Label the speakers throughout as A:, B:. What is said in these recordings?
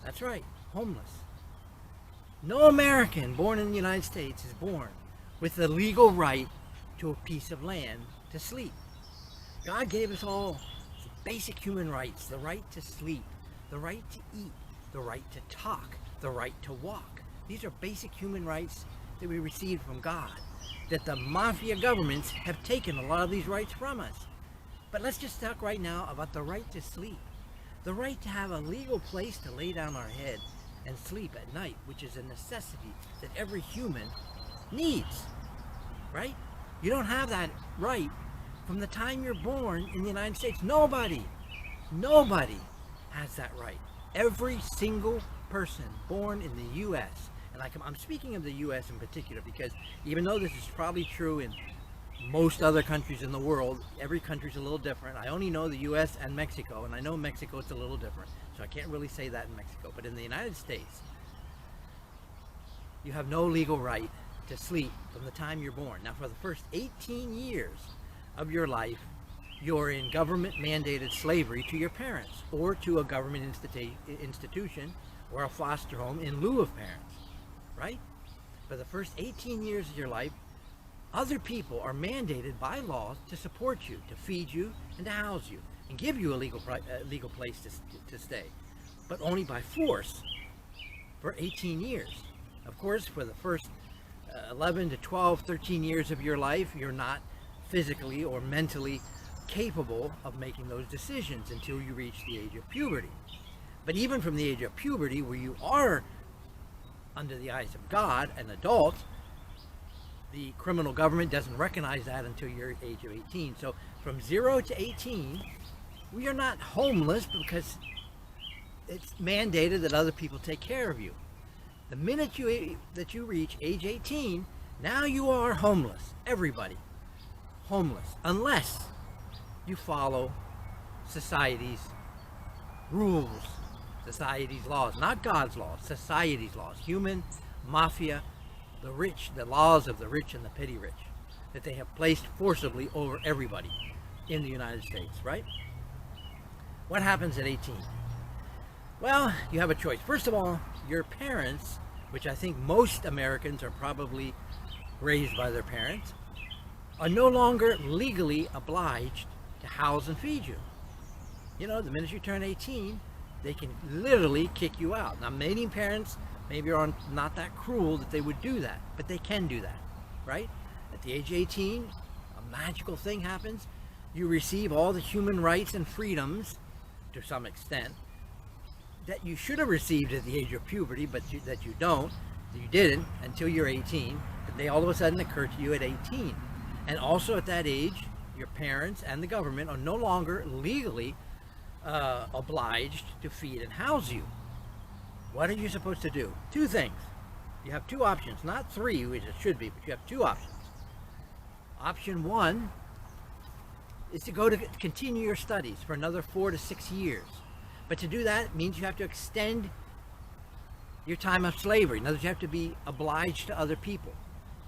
A: That's right, homeless. No American born in the United States is born with the legal right to a piece of land to sleep. God gave us all basic human rights: the right to sleep, the right to eat, the right to talk, the right to walk. These are basic human rights that we received from God, that the mafia governments have taken a lot of these rights from us. But let's just talk right now about the right to sleep, the right to have a legal place to lay down our head and sleep at night, which is a necessity that every human needs, right? You don't have that right from the time you're born in the United States. Nobody has that right. Every single person born in the U.S., and I'm speaking of the U.S. in particular, because even though this is probably true in most other countries in the world, every country's a little different. I only know the U.S. and Mexico, and I know Mexico it's a little different, so I can't really say that in Mexico. But in the United States, you have no legal right to sleep from the time you're born. Now, for the first 18 years of your life, you're in government-mandated slavery to your parents or to a government institution or a foster home in lieu of parents, right? For the first 18 years of your life, other people are mandated by law to support you, to feed you, and to house you, and give you a legal place to stay, but only by force for 18 years. Of course, for the first 11 to 12, 13 years of your life, you're not physically or mentally capable of making those decisions until you reach the age of puberty. But even from the age of puberty, where you are, under the eyes of God, an adult, the criminal government doesn't recognize that until your age of 18. So from 0 to 18, we are not homeless because it's mandated that other people take care of you. The minute that you reach age 18, now you are homeless. Everybody homeless, unless you follow society's rules, society's laws, not God's laws, society's laws, human, mafia, the rich, the laws of the rich and the petty rich, that they have placed forcibly over everybody in the United States, right? What happens at 18? Well, you have a choice. First of all, your parents, which I think most Americans are probably raised by their parents, are no longer legally obliged to house and feed you. You know, the minute you turn 18, they can literally kick you out. Now, many parents maybe are not that cruel that they would do that, but they can do that, right? At the age of 18, a magical thing happens. You receive all the human rights and freedoms, to some extent, that you should have received at the age of puberty, but that you didn't until you're 18, but they all of a sudden occur to you at 18. And also at that age, your parents and the government are no longer legally obliged to feed and house you. What are you supposed to do? Two things. You have two options, not three, which it should be, but you have two options. Option one is to go to continue your studies for another 4 to 6 years. But to do that means you have to extend your time of slavery. In other words, you have to be obliged to other people.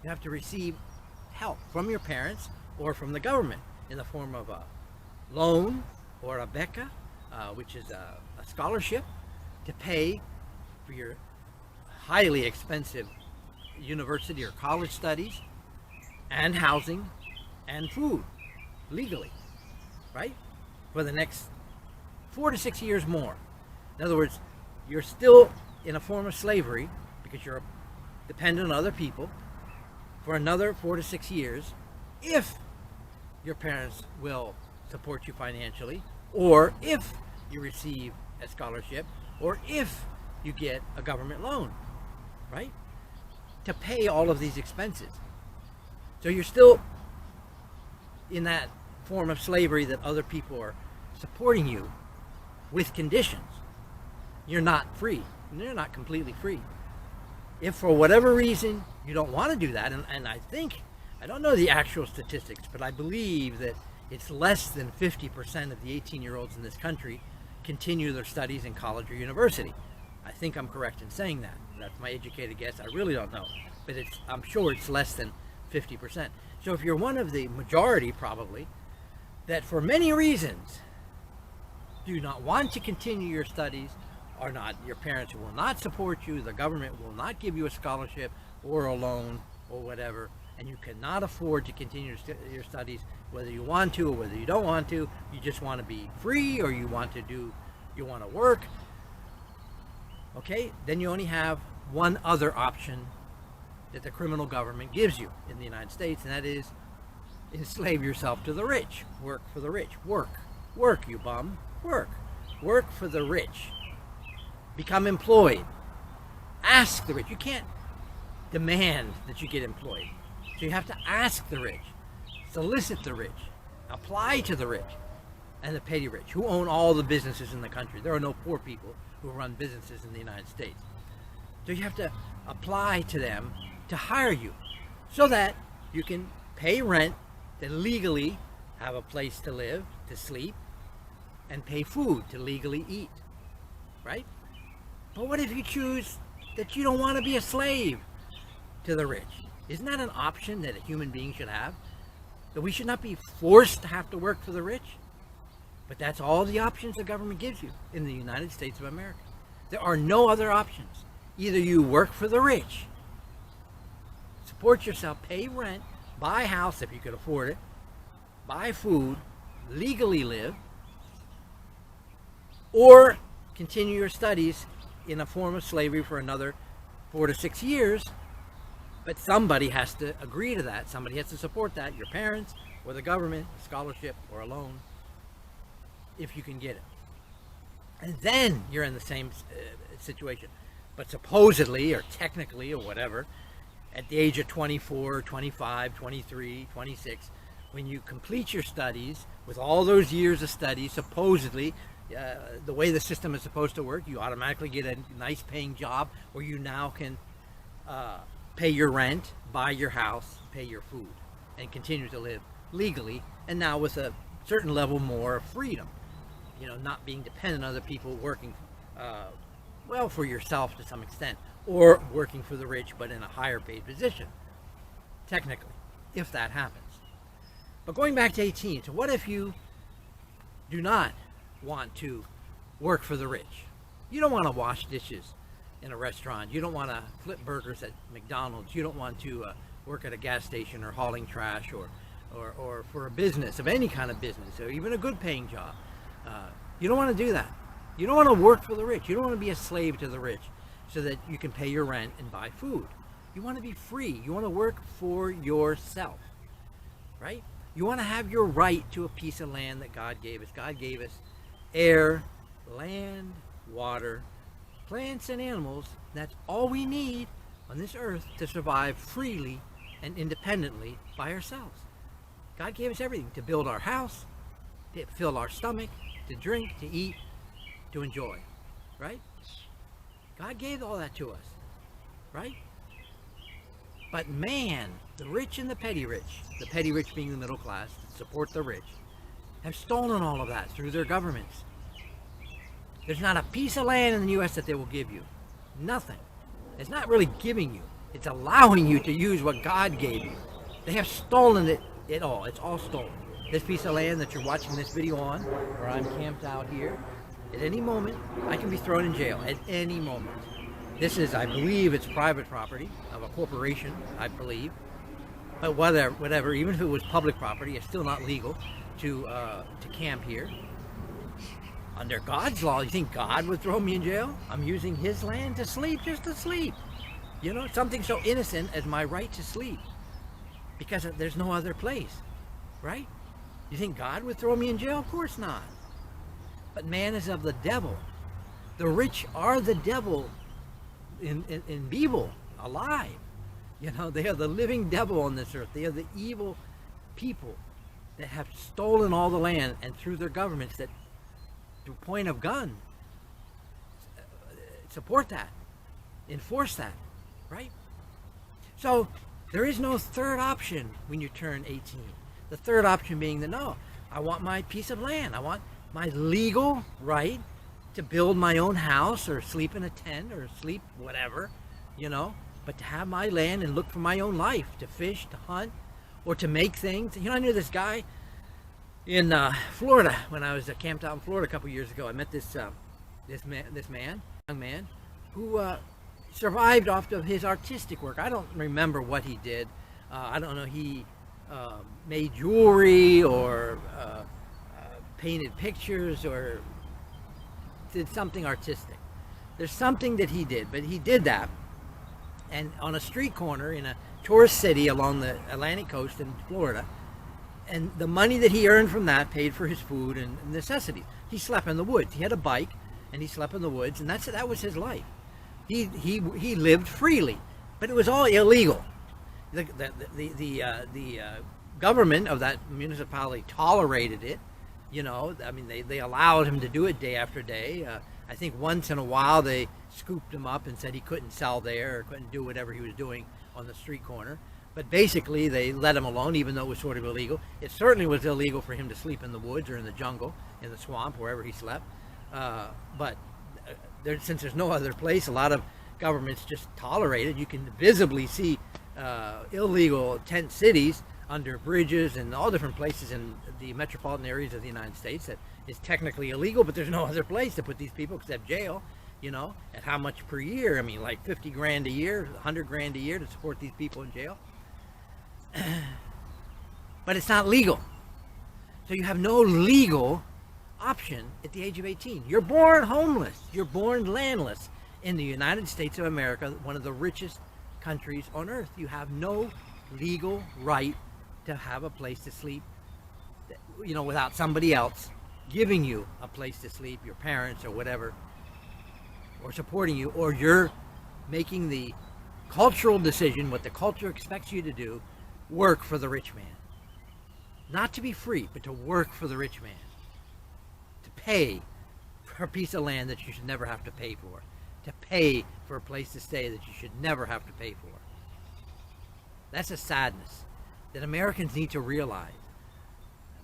A: You have to receive help from your parents or from the government in the form of a loan or a beca, which is a scholarship to pay for your highly expensive university or college studies, and housing and food legally, right? For the next 4 to 6 years more. In other words, you're still in a form of slavery because you're dependent on other people for another 4 to 6 years if your parents will support you financially, or if you receive a scholarship, or if you get a government loan, right? To pay all of these expenses. So you're still in that form of slavery that other people are supporting you with conditions. You're not free. You're not completely free. If for whatever reason you don't want to do that, and I don't know the actual statistics, but I believe that it's less than 50% of the 18-year-olds in this country continue their studies in college or university. I think I'm correct in saying that. That's my educated guess. I really don't know, but I'm sure it's less than 50%. So if you're one of the majority, probably, that for many reasons do not want to continue your studies are not, your parents will not support you, the government will not give you a scholarship or a loan or whatever, and you cannot afford to continue your studies, whether you want to or whether you don't want to. You just want to be free, or you want to work. Okay, then you only have one other option that the criminal government gives you in the United States, and that is enslave yourself to the rich. Work for the rich. Work, you bum. Work for the rich. Become employed. Ask the rich. You can't demand that you get employed. So you have to ask the rich, solicit the rich, apply to the rich, and the petty rich, who own all the businesses in the country. There are no poor people who run businesses in the United States. So you have to apply to them to hire you so that you can pay rent, then legally have a place to live, to sleep, and pay food to legally eat, right? But what if you choose that you don't want to be a slave to the rich? Isn't that an option that a human being should have? That we should not be forced to have to work for the rich? But that's all the options the government gives you in the United States of America. There are no other options. Either you work for the rich, support yourself, pay rent, buy a house if you could afford it, buy food, legally live, or continue your studies in a form of slavery for another 4 to 6 years. But somebody has to agree to that. Somebody has to support that. Your parents or the government, a scholarship or a loan, if you can get it. And then you're in the same situation. But supposedly, or technically, or whatever, at the age of 24, 25, 23, 26, when you complete your studies, with all those years of study, supposedly, the way the system is supposed to work, you automatically get a nice paying job where you now can pay your rent, buy your house, pay your food, and continue to live legally, and now with a certain level more of freedom. You know, not being dependent on other people, working well for yourself to some extent, or working for the rich but in a higher paid position, technically, if that happens. But going back to 18, so what if you do not want to work for the rich? You don't want to wash dishes in a restaurant. You don't want to flip burgers at McDonald's. You don't want to work at a gas station or hauling trash or for a business, of any kind of business, or even a good paying job. You don't want to do that. You don't want to work for the rich. You don't want to be a slave to the rich so that you can pay your rent and buy food. You want to be free. You want to work for yourself, right? You want to have your right to a piece of land that God gave us. God gave us air, land, water, plants, and animals. That's all we need on this earth to survive freely and independently by ourselves. God gave us everything to build our house, to fill our stomach, to drink, to eat, to enjoy, right? God gave all that to us, right? But man, the rich and the petty rich being the middle class, that support the rich, have stolen all of that through their governments. There's not a piece of land in the U.S. that they will give you. Nothing. It's not really giving you. It's allowing you to use what God gave you. They have stolen it all. It's all stolen. This piece of land that you're watching this video on, where I'm camped out here, at any moment, I can be thrown in jail. At any moment. This is, I believe, it's private property of a corporation, I believe. But whatever, even if it was public property, it's still not legal to camp here. Under God's law, you think God would throw me in jail? I'm using his land to sleep, just to sleep. You know, something so innocent as my right to sleep. Because there's no other place, right? You think God would throw me in jail? Of course not. But man is of the devil. The rich are the devil in Bible, alive. You know, they are the living devil on this earth. They are the evil people that have stolen all the land, and through their governments that, to point of gun, support that, enforce that, right? So there is no third option when you turn 18. The third option being that, no, I want my piece of land. I want my legal right to build my own house or sleep in a tent or sleep whatever, you know, but to have my land and look for my own life, to fish, to hunt, or to make things. You know, I knew this guy in Florida when I was camped out in Florida a couple years ago. I met this young man, who survived off of his artistic work. I don't remember what he did. I don't know. He made jewelry or painted pictures or did something artistic. There's something that he did, but he did that, and on a street corner in a tourist city along the Atlantic coast in Florida, and the money that he earned from that paid for his food and necessities. He slept in the woods. He had a bike, and he slept in the woods, and that was his life. He lived freely, but it was all illegal. The government of that municipality tolerated it. You know, I mean, they allowed him to do it day after day. I think once in a while they scooped him up and said he couldn't sell there or couldn't do whatever he was doing on the street corner. But basically they let him alone, even though it was sort of illegal. It certainly was illegal for him to sleep in the woods or in the jungle, in the swamp, wherever he slept. Since there's no other place, a lot of governments just tolerate it. You can visibly see illegal tent cities under bridges and all different places in the metropolitan areas of the United States that is technically illegal, but there's no other place to put these people except jail. You know, at how much per year? I mean, like 50 grand a year, 100 grand a year to support these people in jail. But it's not legal. So you have no legal option at the age of 18. You're born homeless. You're born landless in the United States of America, one of the richest countries on earth. You have no legal right to have a place to sleep, you know, without somebody else giving you a place to sleep, your parents or whatever, or supporting you, or you're making the cultural decision, what the culture expects you to do, work for the rich man. Not to be free, but to work for the rich man. To pay for a piece of land that you should never have to pay for. To pay for a place to stay that you should never have to pay for. That's a sadness that Americans need to realize.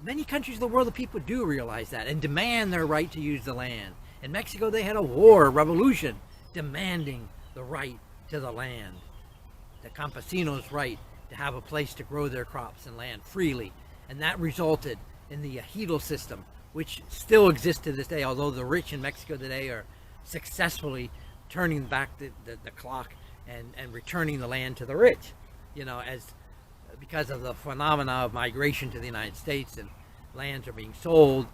A: Many countries of the world, the people do realize that and demand their right to use the land. In Mexico, they had a war, a revolution, demanding the right to the land. The campesinos' right to have a place to grow their crops and land freely. And that resulted in the ejido system, which still exists to this day, although the rich in Mexico today are successfully turning back the clock and returning the land to the rich, you know, because of the phenomena of migration to the United States, and lands are being sold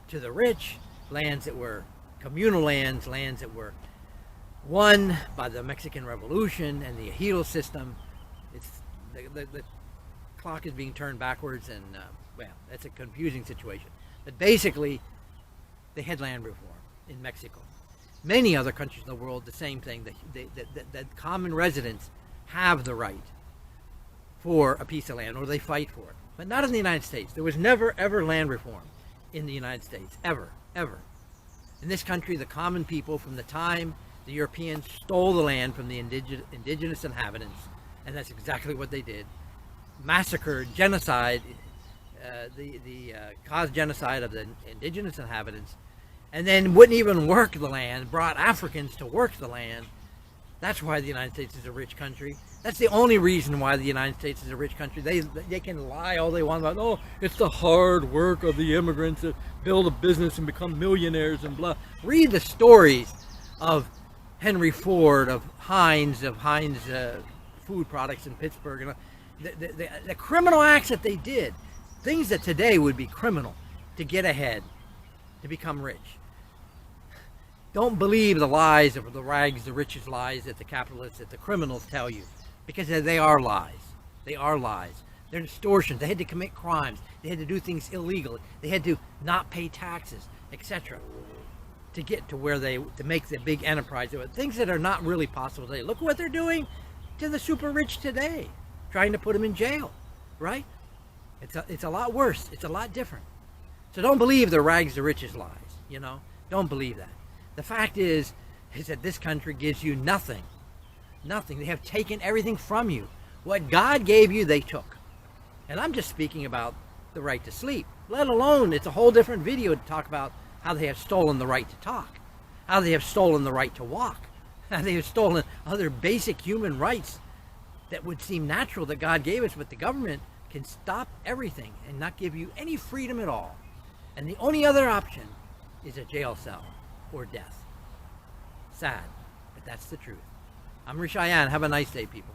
A: to the rich, lands that were communal lands that were won by the Mexican Revolution and the ejido system. It's the clock is being turned backwards, and well, that's a confusing situation. But basically, they had land reform in Mexico. Many other countries in the world, the same thing. That common residents have the right for a piece of land, or they fight for it. But not in the United States. There was never, ever land reform in the United States. Ever, ever. In this country, the common people, from the time the Europeans stole the land from the indigenous inhabitants, and that's exactly what they did, massacred, genocide, caused genocide of the indigenous inhabitants, and then wouldn't even work the land, brought Africans to work the land. That's why the United States is a rich country. That's the only reason why the United States is a rich country. They can lie all they want about, oh, it's the hard work of the immigrants that build a business and become millionaires and blah. Read the stories of Henry Ford, of Heinz food products in Pittsburgh, and the criminal acts that they did, things that today would be criminal, to get ahead, to become rich. Don't believe the lies of the rags, the riches lies that the capitalists, that the criminals tell you, because they are lies. They are lies. They're distortions. They had to commit crimes. They had to do things illegally. They had to not pay taxes, etc., to get to where to make the big enterprise. Things that are not really possible today. Look what they're doing to the super rich today, trying to put them in jail, right? It's a lot worse. It's a lot different. So don't believe the rags to riches lies, you know? Don't believe that. The fact is that this country gives you nothing. Nothing. They have taken everything from you. What God gave you, they took. And I'm just speaking about the right to sleep. Let alone, it's a whole different video to talk about how they have stolen the right to talk, how they have stolen the right to walk, how they have stolen other basic human rights that would seem natural that God gave us, but the government can stop everything and not give you any freedom at all. And the only other option is a jail cell or death. Sad, but that's the truth. I'm Rishayan. Have a nice day, people.